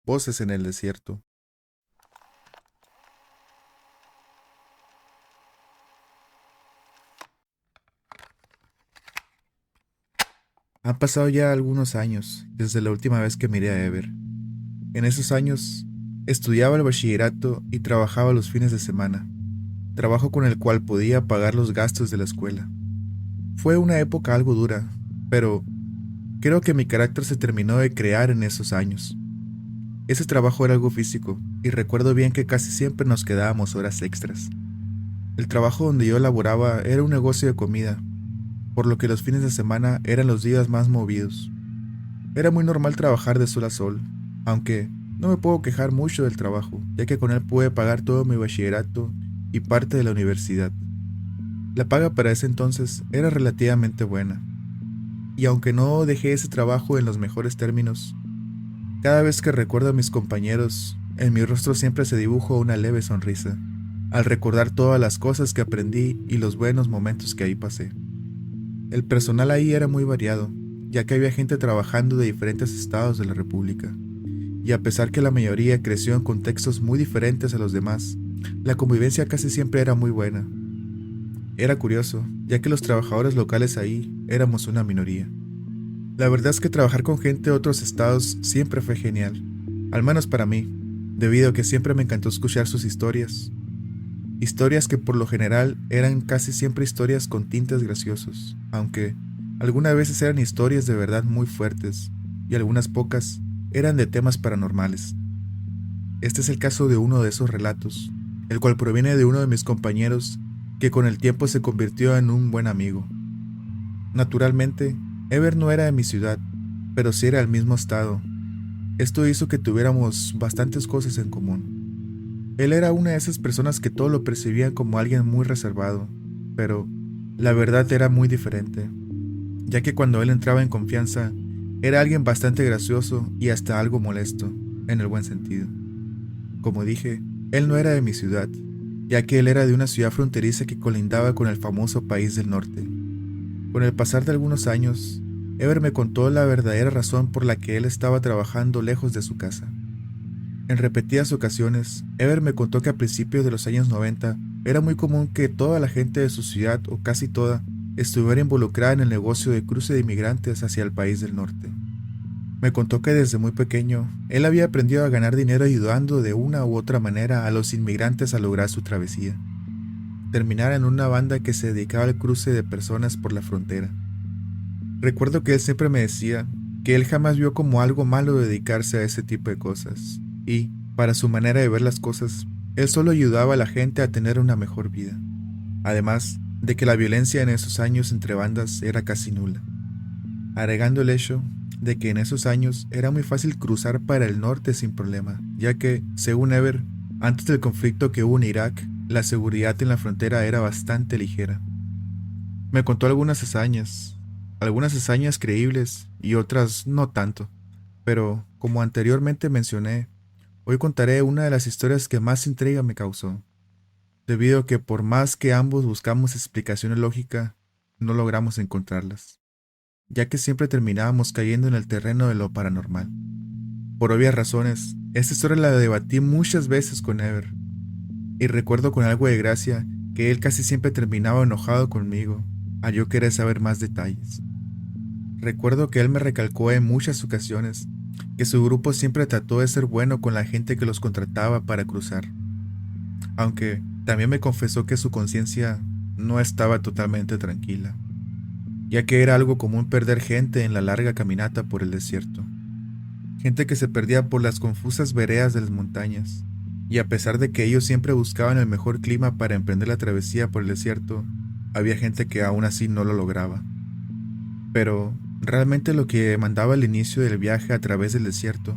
Voces en el desierto. Han pasado ya algunos años desde la última vez que miré a Ever. En esos años, estudiaba el bachillerato y trabajaba los fines de semana, trabajo con el cual podía pagar los gastos de la escuela. Fue una época algo dura, pero creo que mi carácter se terminó de crear en esos años. Ese trabajo era algo físico, y recuerdo bien que casi siempre nos quedábamos horas extras. El trabajo donde yo laboraba era un negocio de comida, por lo que los fines de semana eran los días más movidos. Era muy normal trabajar de sol a sol, aunque no me puedo quejar mucho del trabajo, ya que con él pude pagar todo mi bachillerato y parte de la universidad. La paga para ese entonces era relativamente buena, y aunque no dejé ese trabajo en los mejores términos, cada vez que recuerdo a mis compañeros, en mi rostro siempre se dibuja una leve sonrisa, al recordar todas las cosas que aprendí y los buenos momentos que ahí pasé. El personal ahí era muy variado, ya que había gente trabajando de diferentes estados de la República, y a pesar que la mayoría creció en contextos muy diferentes a los demás, la convivencia casi siempre era muy buena. Era curioso, ya que los trabajadores locales ahí éramos una minoría. La verdad es que trabajar con gente de otros estados siempre fue genial, al menos para mí, debido a que siempre me encantó escuchar sus historias que por lo general eran casi siempre historias con tintes graciosos, aunque algunas veces eran historias de verdad muy fuertes, y algunas pocas eran de temas paranormales. Este es el caso de uno de esos relatos, el cual proviene de uno de mis compañeros que con el tiempo se convirtió en un buen amigo. Naturalmente, Ever no era de mi ciudad, pero sí era del mismo estado. Esto hizo que tuviéramos bastantes cosas en común. Él era una de esas personas que todo lo percibían como alguien muy reservado, pero la verdad era muy diferente, ya que cuando él entraba en confianza, era alguien bastante gracioso y hasta algo molesto, en el buen sentido. Como dije, él no era de mi ciudad, ya que él era de una ciudad fronteriza que colindaba con el famoso país del norte. Con el pasar de algunos años, Ever me contó la verdadera razón por la que él estaba trabajando lejos de su casa. En repetidas ocasiones, Ever me contó que a principios de los años 90 era muy común que toda la gente de su ciudad, o casi toda, estuviera involucrada en el negocio de cruce de inmigrantes hacia el país del norte. Me contó que desde muy pequeño, él había aprendido a ganar dinero ayudando de una u otra manera a los inmigrantes a lograr su travesía, terminar en una banda que se dedicaba al cruce de personas por la frontera. Recuerdo que él siempre me decía que él jamás vio como algo malo dedicarse a ese tipo de cosas, y, para su manera de ver las cosas, él solo ayudaba a la gente a tener una mejor vida. Además de que la violencia en esos años entre bandas era casi nula, agregando el hecho de que en esos años era muy fácil cruzar para el norte sin problema, ya que, según Ever, antes del conflicto que hubo en Irak, la seguridad en la frontera era bastante ligera. Me contó algunas hazañas creíbles y otras no tanto, pero como anteriormente mencioné, hoy contaré una de las historias que más intriga me causó, debido a que por más que ambos buscamos explicaciones lógicas, no logramos encontrarlas, ya que siempre terminábamos cayendo en el terreno de lo paranormal. Por obvias razones, esta historia la debatí muchas veces con Ever, y recuerdo con algo de gracia que él casi siempre terminaba enojado conmigo, a yo querer saber más detalles. Recuerdo que él me recalcó en muchas ocasiones que su grupo siempre trató de ser bueno con la gente que los contrataba para cruzar, aunque también me confesó que su conciencia no estaba totalmente tranquila, ya que era algo común perder gente en la larga caminata por el desierto, gente que se perdía por las confusas veredas de las montañas, y a pesar de que ellos siempre buscaban el mejor clima para emprender la travesía por el desierto, había gente que aún así no lo lograba. Pero realmente lo que mandaba el inicio del viaje a través del desierto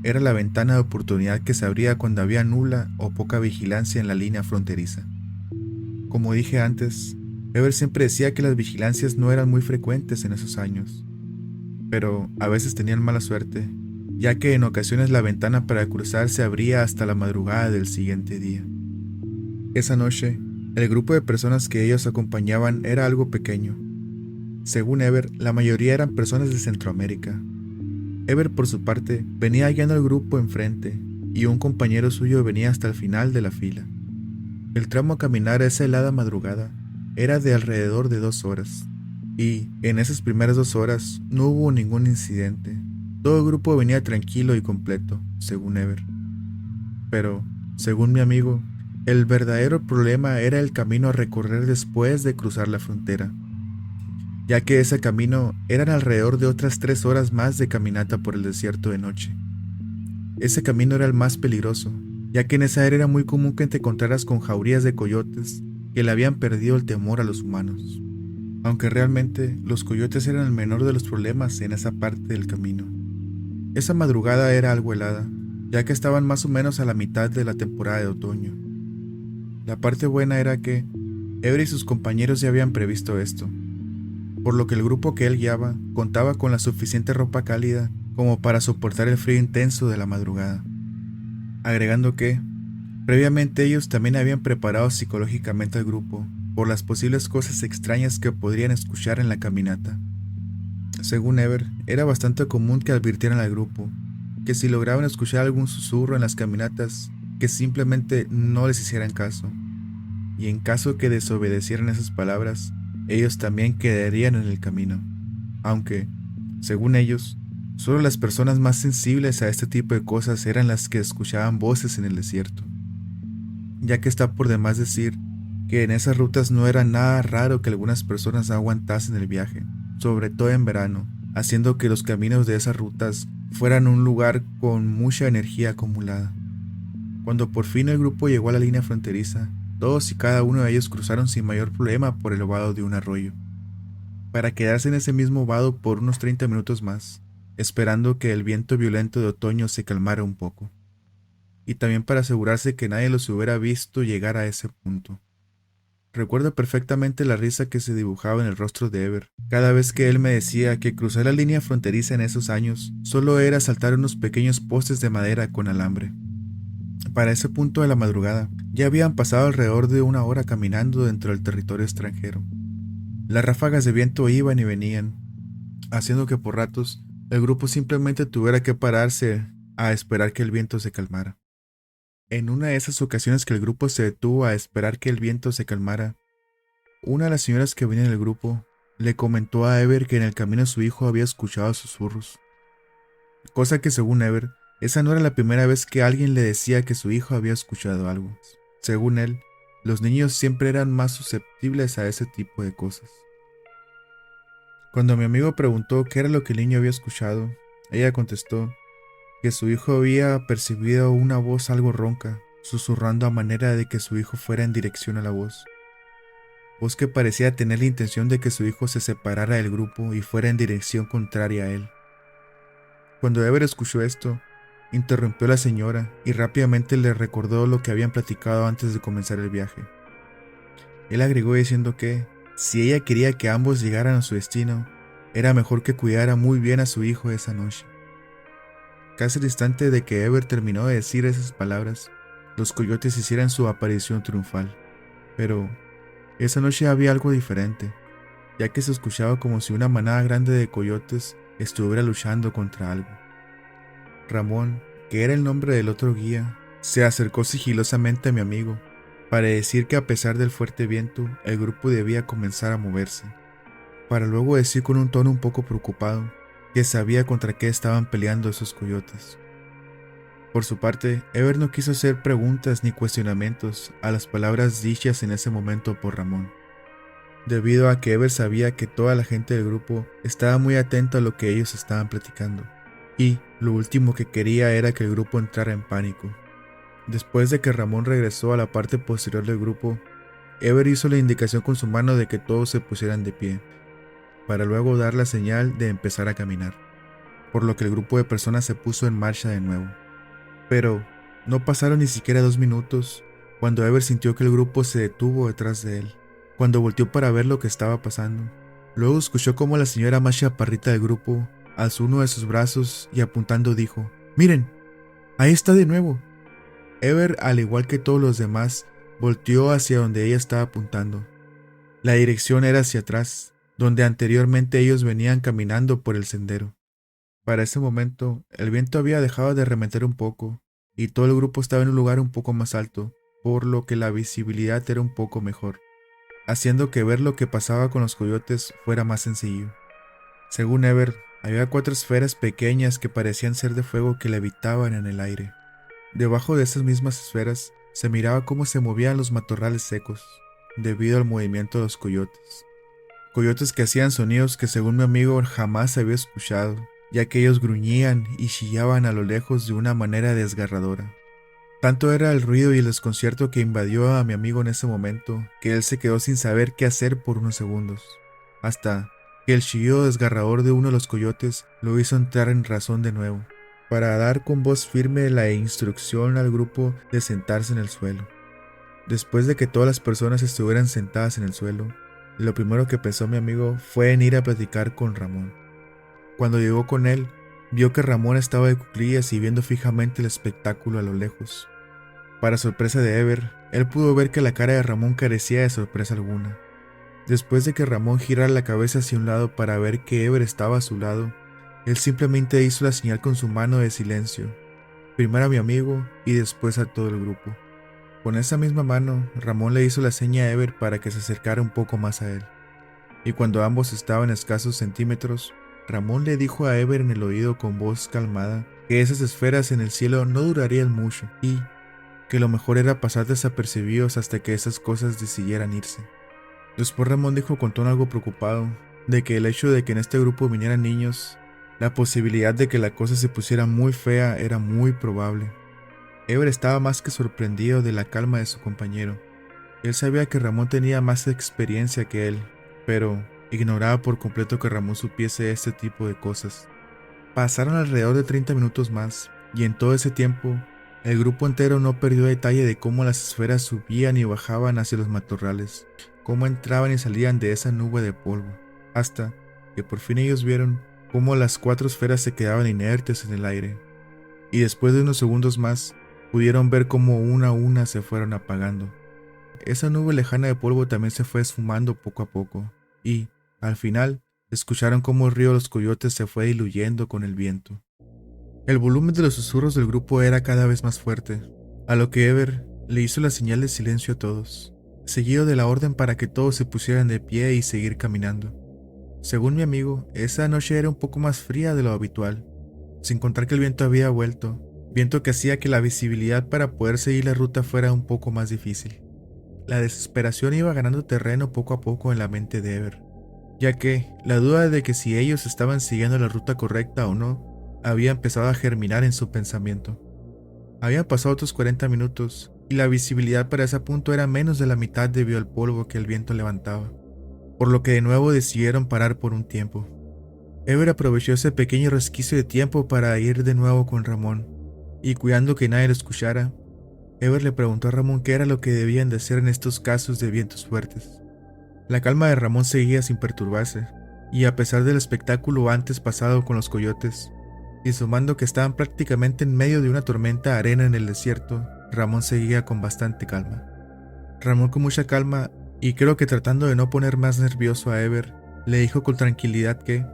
era la ventana de oportunidad que se abría cuando había nula o poca vigilancia en la línea fronteriza. Como dije antes, Ever siempre decía que las vigilancias no eran muy frecuentes en esos años, pero a veces tenían mala suerte, ya que en ocasiones la ventana para cruzar se abría hasta la madrugada del siguiente día. Esa noche, el grupo de personas que ellos acompañaban era algo pequeño. Según Ever, la mayoría eran personas de Centroamérica. Ever, por su parte, venía guiando al grupo enfrente y un compañero suyo venía hasta el final de la fila. El tramo a caminar a esa helada madrugada era de alrededor de 2 horas, y en esas primeras 2 horas no hubo ningún incidente. Todo el grupo venía tranquilo y completo, según Ever. Pero, según mi amigo, el verdadero problema era el camino a recorrer después de cruzar la frontera, ya que ese camino eran alrededor de otras 3 horas más de caminata por el desierto de noche. Ese camino era el más peligroso, ya que en esa área era muy común que te encontraras con jaurías de coyotes que le habían perdido el temor a los humanos, aunque realmente los coyotes eran el menor de los problemas en esa parte del camino. Esa madrugada era algo helada, ya que estaban más o menos a la mitad de la temporada de otoño. La parte buena era que Ever y sus compañeros ya habían previsto esto, por lo que el grupo que él guiaba contaba con la suficiente ropa cálida como para soportar el frío intenso de la madrugada. Agregando que, previamente ellos también habían preparado psicológicamente al grupo por las posibles cosas extrañas que podrían escuchar en la caminata. Según Ever, era bastante común que advirtieran al grupo que si lograban escuchar algún susurro en las caminatas, que simplemente no les hicieran caso, y en caso que desobedecieran esas palabras, ellos también quedarían en el camino, aunque, según ellos, solo las personas más sensibles a este tipo de cosas eran las que escuchaban voces en el desierto, ya que está por demás decir que en esas rutas no era nada raro que algunas personas no aguantasen el viaje, sobre todo en verano, haciendo que los caminos de esas rutas fueran un lugar con mucha energía acumulada. Cuando por fin el grupo llegó a la línea fronteriza, todos y cada uno de ellos cruzaron sin mayor problema por el vado de un arroyo, para quedarse en ese mismo vado por unos 30 minutos más, esperando que el viento violento de otoño se calmara un poco, y también para asegurarse que nadie los hubiera visto llegar a ese punto. Recuerdo perfectamente la risa que se dibujaba en el rostro de Ever cada vez que él me decía que cruzar la línea fronteriza en esos años solo era saltar unos pequeños postes de madera con alambre. Para ese punto de la madrugada, ya habían pasado alrededor de 1 hora caminando dentro del territorio extranjero. Las ráfagas de viento iban y venían, haciendo que por ratos el grupo simplemente tuviera que pararse a esperar que el viento se calmara. En una de esas ocasiones que el grupo se detuvo a esperar que el viento se calmara, una de las señoras que venía en el grupo le comentó a Ever que en el camino su hijo había escuchado susurros, cosa que según Ever, esa no era la primera vez que alguien le decía que su hijo había escuchado algo. Según él, los niños siempre eran más susceptibles a ese tipo de cosas. Cuando mi amigo preguntó qué era lo que el niño había escuchado, ella contestó que su hijo había percibido una voz algo ronca, susurrando a manera de que su hijo fuera en dirección a la voz que parecía tener la intención de que su hijo se separara del grupo y fuera en dirección contraria a él. Cuando Ever escuchó esto, interrumpió a la señora y rápidamente le recordó lo que habían platicado antes de comenzar el viaje. Él agregó diciendo que, si ella quería que ambos llegaran a su destino, era mejor que cuidara muy bien a su hijo esa noche. Casi al instante de que Ever terminó de decir esas palabras, los coyotes hicieran su aparición triunfal. Pero esa noche había algo diferente, ya que se escuchaba como si una manada grande de coyotes estuviera luchando contra algo. Ramón, que era el nombre del otro guía, se acercó sigilosamente a mi amigo para decir que a pesar del fuerte viento, el grupo debía comenzar a moverse, para luego decir con un tono un poco preocupado que sabía contra qué estaban peleando esos coyotes. Por su parte, Ever no quiso hacer preguntas ni cuestionamientos a las palabras dichas en ese momento por Ramón, debido a que Ever sabía que toda la gente del grupo estaba muy atenta a lo que ellos estaban platicando, y lo último que quería era que el grupo entrara en pánico. Después de que Ramón regresó a la parte posterior del grupo, Ever hizo la indicación con su mano de que todos se pusieran de pie, para luego dar la señal de empezar a caminar, por lo que el grupo de personas se puso en marcha de nuevo. Pero no pasaron ni siquiera 2 minutos cuando Ever sintió que el grupo se detuvo detrás de él. Cuando volteó para ver lo que estaba pasando, luego escuchó cómo la señora más chaparrita del grupo alzó uno de sus brazos y apuntando dijo: «¡Miren! ¡Ahí está de nuevo!». Ever, al igual que todos los demás, volteó hacia donde ella estaba apuntando. La dirección era hacia atrás, donde anteriormente ellos venían caminando por el sendero. Para ese momento, el viento había dejado de arremeter un poco, y todo el grupo estaba en un lugar un poco más alto, por lo que la visibilidad era un poco mejor, haciendo que ver lo que pasaba con los coyotes fuera más sencillo. Según Ever, había 4 esferas pequeñas que parecían ser de fuego que levitaban en el aire. Debajo de esas mismas esferas se miraba cómo se movían los matorrales secos, debido al movimiento de los coyotes. Coyotes que hacían sonidos que según mi amigo jamás había escuchado, ya que ellos gruñían y chillaban a lo lejos de una manera desgarradora. Tanto era el ruido y el desconcierto que invadió a mi amigo en ese momento, que él se quedó sin saber qué hacer por unos segundos, hasta que el chillido desgarrador de uno de los coyotes lo hizo entrar en razón de nuevo, para dar con voz firme la instrucción al grupo de sentarse en el suelo. Después de que todas las personas estuvieran sentadas en el suelo, lo primero que pensó mi amigo fue en ir a platicar con Ramón. Cuando llegó con él, vio que Ramón estaba de cuclillas y viendo fijamente el espectáculo a lo lejos. Para sorpresa de Ever, él pudo ver que la cara de Ramón carecía de sorpresa alguna. Después de que Ramón girara la cabeza hacia un lado para ver que Ever estaba a su lado, él simplemente hizo la señal con su mano de silencio, primero a mi amigo y después a todo el grupo. Con esa misma mano, Ramón le hizo la seña a Ever para que se acercara un poco más a él. Y cuando ambos estaban a escasos centímetros, Ramón le dijo a Ever en el oído con voz calmada que esas esferas en el cielo no durarían mucho y que lo mejor era pasar desapercibidos hasta que esas cosas decidieran irse. Después Ramón dijo con tono algo preocupado de que el hecho de que en este grupo vinieran niños, la posibilidad de que la cosa se pusiera muy fea era muy probable. Ever estaba más que sorprendido de la calma de su compañero. Él sabía que Ramón tenía más experiencia que él, pero ignoraba por completo que Ramón supiese este tipo de cosas. Pasaron alrededor de 30 minutos más, y en todo ese tiempo, el grupo entero no perdió detalle de cómo las esferas subían y bajaban hacia los matorrales, cómo entraban y salían de esa nube de polvo, hasta que por fin ellos vieron cómo las 4 esferas se quedaban inertes en el aire, y después de unos segundos más, pudieron ver cómo una a una se fueron apagando. Esa nube lejana de polvo también se fue esfumando poco a poco, y, al final, escucharon cómo el río de los coyotes se fue diluyendo con el viento. El volumen de los susurros del grupo era cada vez más fuerte, a lo que Ever le hizo la señal de silencio a todos, seguido de la orden para que todos se pusieran de pie y seguir caminando. Según mi amigo, esa noche era un poco más fría de lo habitual, sin contar que el viento había vuelto, viento que hacía que la visibilidad para poder seguir la ruta fuera un poco más difícil. La desesperación iba ganando terreno poco a poco en la mente de Ever, ya que la duda de que si ellos estaban siguiendo la ruta correcta o no, había empezado a germinar en su pensamiento. Habían pasado otros 40 minutos, y la visibilidad para ese punto era menos de la mitad debido al polvo que el viento levantaba, por lo que de nuevo decidieron parar por un tiempo. Ever aprovechó ese pequeño resquicio de tiempo para ir de nuevo con Ramón, y cuidando que nadie lo escuchara, Ever le preguntó a Ramón qué era lo que debían de hacer en estos casos de vientos fuertes. La calma de Ramón seguía sin perturbarse, y a pesar del espectáculo antes pasado con los coyotes, y sumando que estaban prácticamente en medio de una tormenta de arena en el desierto, Ramón seguía con bastante calma. Ramón con mucha calma, y creo que tratando de no poner más nervioso a Ever, le dijo con tranquilidad que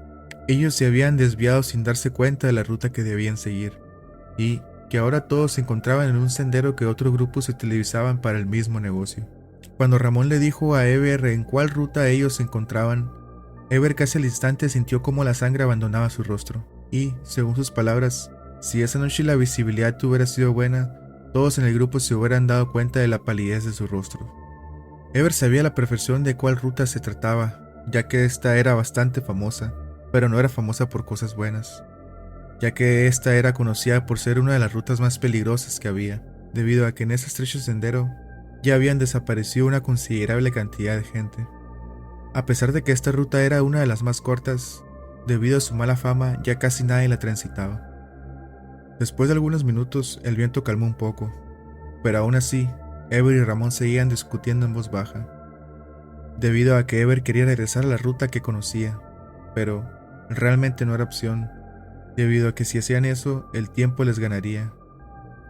ellos se habían desviado sin darse cuenta de la ruta que debían seguir, y que ahora todos se encontraban en un sendero que otros grupos utilizaban para el mismo negocio. Cuando Ramón le dijo a Ever en cuál ruta ellos se encontraban, Ever casi al instante sintió cómo la sangre abandonaba su rostro, y, según sus palabras, si esa noche la visibilidad hubiera sido buena, todos en el grupo se hubieran dado cuenta de la palidez de su rostro. Ever sabía a la perfección de cuál ruta se trataba, ya que esta era bastante famosa, pero no era famosa por cosas buenas, ya que esta era conocida por ser una de las rutas más peligrosas que había, debido a que en ese estrecho sendero ya habían desaparecido una considerable cantidad de gente. A pesar de que esta ruta era una de las más cortas, debido a su mala fama ya casi nadie la transitaba. Después de algunos minutos el viento calmó un poco, pero aún así, Ever y Ramón seguían discutiendo en voz baja, debido a que Ever quería regresar a la ruta que conocía, pero realmente no era opción, debido a que si hacían eso, el tiempo les ganaría,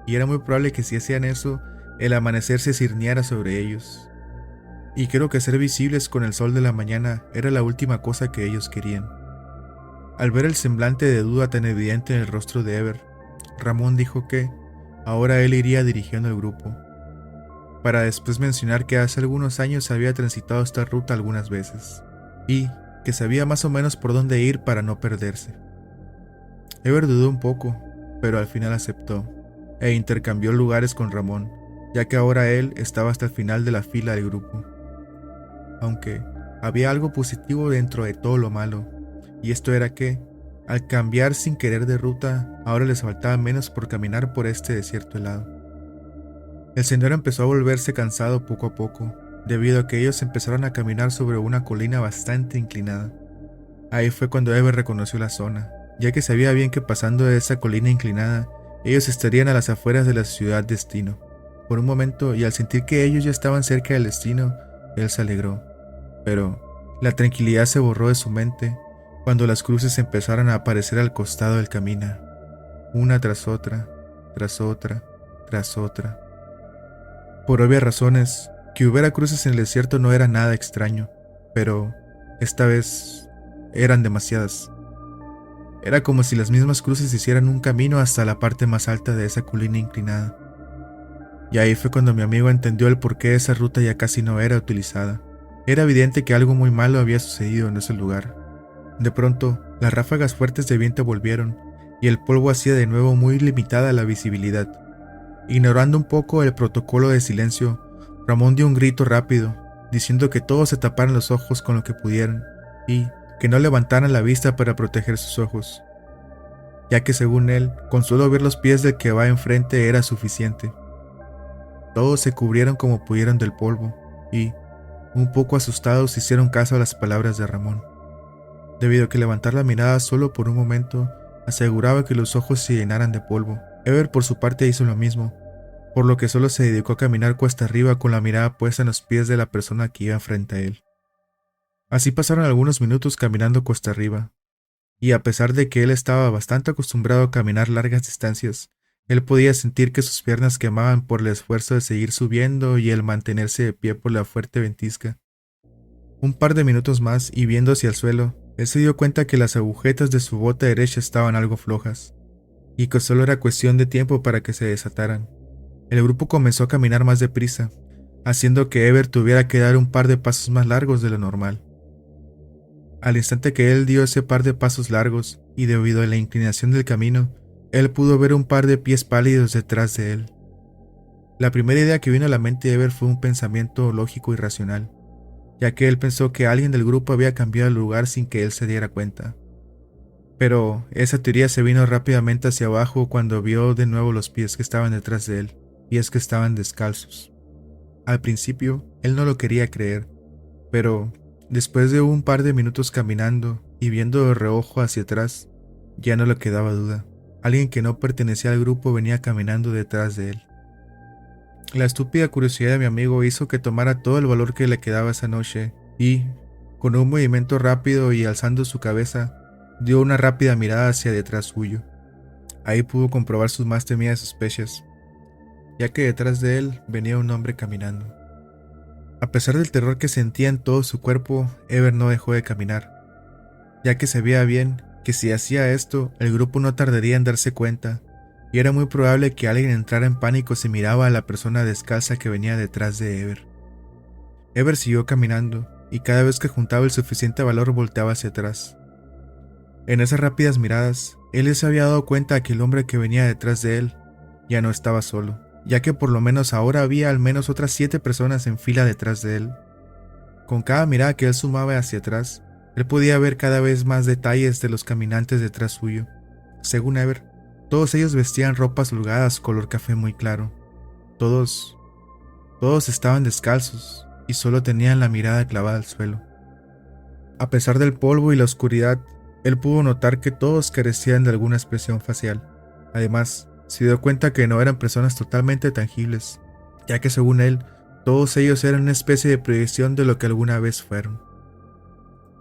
y era muy probable que si hacían eso, el amanecer se cirneara sobre ellos. Y creo que ser visibles con el sol de la mañana era la última cosa que ellos querían. Al ver el semblante de duda tan evidente en el rostro de Ever, Ramón dijo que ahora él iría dirigiendo el grupo, para después mencionar que hace algunos años había transitado esta ruta algunas veces, y que sabía más o menos por dónde ir para no perderse. Ever dudó un poco, pero al final aceptó, e intercambió lugares con Ramón, ya que ahora él estaba hasta el final de la fila del grupo. Aunque había algo positivo dentro de todo lo malo, y esto era que, al cambiar sin querer de ruta, ahora les faltaba menos por caminar por este desierto helado. El sendero empezó a volverse cansado poco a poco, debido a que ellos empezaron a caminar sobre una colina bastante inclinada. Ahí fue cuando Ever reconoció la zona, ya que sabía bien que pasando de esa colina inclinada, ellos estarían a las afueras de la ciudad destino. Por un momento, y al sentir que ellos ya estaban cerca del destino, él se alegró. Pero la tranquilidad se borró de su mente cuando las cruces empezaron a aparecer al costado del camino, una tras otra, tras otra, tras otra. Por obvias razones, que hubiera cruces en el desierto no era nada extraño, pero esta vez eran demasiadas. Era como si las mismas cruces hicieran un camino hasta la parte más alta de esa colina inclinada. Y ahí fue cuando mi amigo entendió el por qué esa ruta ya casi no era utilizada. Era evidente que algo muy malo había sucedido en ese lugar. De pronto, las ráfagas fuertes de viento volvieron, y el polvo hacía de nuevo muy limitada la visibilidad. Ignorando un poco el protocolo de silencio, Ramón dio un grito rápido, diciendo que todos se taparan los ojos con lo que pudieran, y que no levantaran la vista para proteger sus ojos, ya que según él, con solo ver los pies del que va enfrente era suficiente. Todos se cubrieron como pudieron del polvo, y, un poco asustados, hicieron caso a las palabras de Ramón, debido a que levantar la mirada solo por un momento aseguraba que los ojos se llenaran de polvo. Ever por su parte hizo lo mismo, por lo que solo se dedicó a caminar cuesta arriba con la mirada puesta en los pies de la persona que iba frente a él. Así pasaron algunos minutos caminando cuesta arriba, y a pesar de que él estaba bastante acostumbrado a caminar largas distancias, él podía sentir que sus piernas quemaban por el esfuerzo de seguir subiendo y el mantenerse de pie por la fuerte ventisca. Un par de minutos más y viendo hacia el suelo, él se dio cuenta que las agujetas de su bota derecha estaban algo flojas, y que solo era cuestión de tiempo para que se desataran. El grupo comenzó a caminar más deprisa, haciendo que Ever tuviera que dar un par de pasos más largos de lo normal. Al instante que él dio ese par de pasos largos, y debido a la inclinación del camino, él pudo ver un par de pies pálidos detrás de él. La primera idea que vino a la mente de Ever fue un pensamiento lógico y racional, ya que él pensó que alguien del grupo había cambiado el lugar sin que él se diera cuenta. Pero esa teoría se vino rápidamente hacia abajo cuando vio de nuevo los pies que estaban detrás de él, pies que estaban descalzos. Al principio, él no lo quería creer, pero después de un par de minutos caminando y viendo de reojo hacia atrás, ya no le quedaba duda. Alguien que no pertenecía al grupo venía caminando detrás de él. La estúpida curiosidad de mi amigo hizo que tomara todo el valor que le quedaba esa noche y, con un movimiento rápido y alzando su cabeza, dio una rápida mirada hacia detrás suyo. Ahí pudo comprobar sus más temidas sospechas, ya que detrás de él venía un hombre caminando. A pesar del terror que sentía en todo su cuerpo, Ever no dejó de caminar, ya que sabía bien que si hacía esto, el grupo no tardaría en darse cuenta, y era muy probable que alguien entrara en pánico si miraba a la persona descalza que venía detrás de Ever. Ever siguió caminando, y cada vez que juntaba el suficiente valor volteaba hacia atrás. En esas rápidas miradas, él se había dado cuenta de que el hombre que venía detrás de él ya no estaba solo, ya que por lo menos ahora había al menos otras 7 personas en fila detrás de él. Con cada mirada que él sumaba hacia atrás, él podía ver cada vez más detalles de los caminantes detrás suyo. Según Ever, todos ellos vestían ropas holgadas color café muy claro. Todos estaban descalzos y solo tenían la mirada clavada al suelo. A pesar del polvo y la oscuridad, él pudo notar que todos carecían de alguna expresión facial. Además, se dio cuenta que no eran personas totalmente tangibles, ya que según él, todos ellos eran una especie de proyección de lo que alguna vez fueron.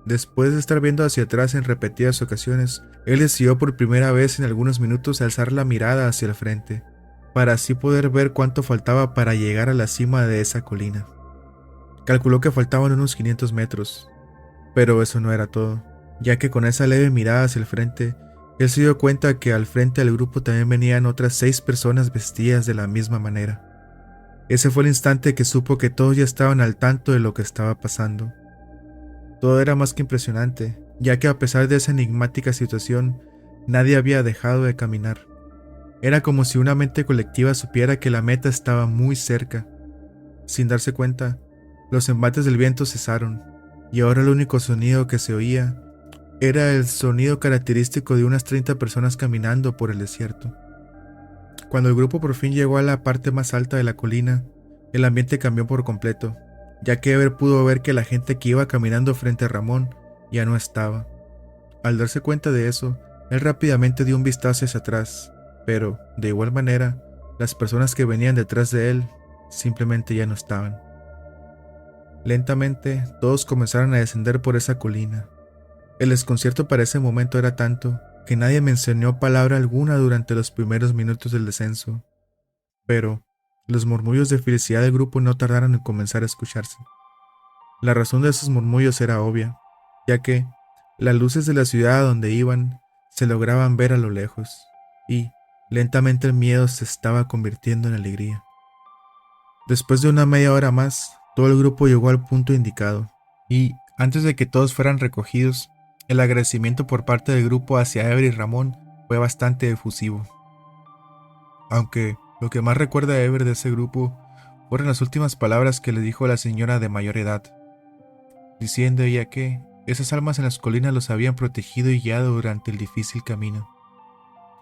Después de estar viendo hacia atrás en repetidas ocasiones, él decidió por primera vez en algunos minutos alzar la mirada hacia el frente, para así poder ver cuánto faltaba para llegar a la cima de esa colina. Calculó que faltaban unos 500 metros, pero eso no era todo, ya que con esa leve mirada hacia el frente, él se dio cuenta que al frente del grupo también venían otras 6 personas vestidas de la misma manera. Ese fue el instante que supo que todos ya estaban al tanto de lo que estaba pasando. Todo era más que impresionante, ya que a pesar de esa enigmática situación, nadie había dejado de caminar. Era como si una mente colectiva supiera que la meta estaba muy cerca. Sin darse cuenta, los embates del viento cesaron, y ahora el único sonido que se oía era el sonido característico de unas 30 personas caminando por el desierto. Cuando el grupo por fin llegó a la parte más alta de la colina, el ambiente cambió por completo, ya que Ever pudo ver que la gente que iba caminando frente a Ramón ya no estaba. Al darse cuenta de eso, él rápidamente dio un vistazo hacia atrás, pero, de igual manera, las personas que venían detrás de él simplemente ya no estaban. Lentamente, todos comenzaron a descender por esa colina. El desconcierto para ese momento era tanto que nadie mencionó palabra alguna durante los primeros minutos del descenso, pero los murmullos de felicidad del grupo no tardaron en comenzar a escucharse. La razón de esos murmullos era obvia, ya que las luces de la ciudad a donde iban se lograban ver a lo lejos, y lentamente el miedo se estaba convirtiendo en alegría. Después de una media hora más, todo el grupo llegó al punto indicado, y antes de que todos fueran recogidos, el agradecimiento por parte del grupo hacia Ever y Ramón fue bastante efusivo. Aunque lo que más recuerda a Ever de ese grupo fueron las últimas palabras que le dijo a la señora de mayor edad, diciendo ella que esas almas en las colinas los habían protegido y guiado durante el difícil camino.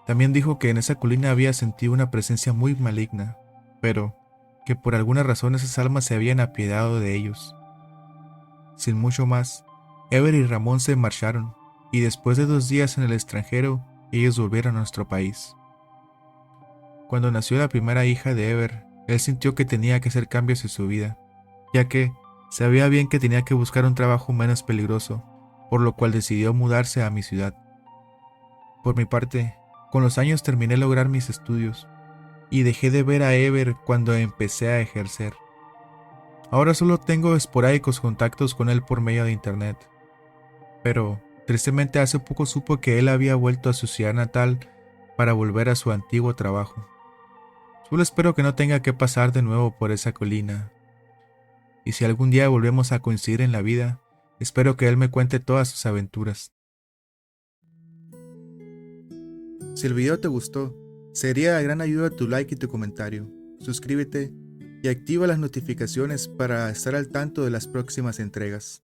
También dijo que en esa colina había sentido una presencia muy maligna, pero que por alguna razón esas almas se habían apiadado de ellos. Sin mucho más, Ever y Ramón se marcharon, y después de 2 días en el extranjero, ellos volvieron a nuestro país. Cuando nació la primera hija de Ever, él sintió que tenía que hacer cambios en su vida, ya que sabía bien que tenía que buscar un trabajo menos peligroso, por lo cual decidió mudarse a mi ciudad. Por mi parte, con los años terminé lograr mis estudios, y dejé de ver a Ever cuando empecé a ejercer. Ahora solo tengo esporádicos contactos con él por medio de internet, pero tristemente hace poco supo que él había vuelto a su ciudad natal para volver a su antiguo trabajo. Solo espero que no tenga que pasar de nuevo por esa colina, y si algún día volvemos a coincidir en la vida, espero que él me cuente todas sus aventuras. Si el video te gustó, sería de gran ayuda tu like y tu comentario. Suscríbete y activa las notificaciones para estar al tanto de las próximas entregas.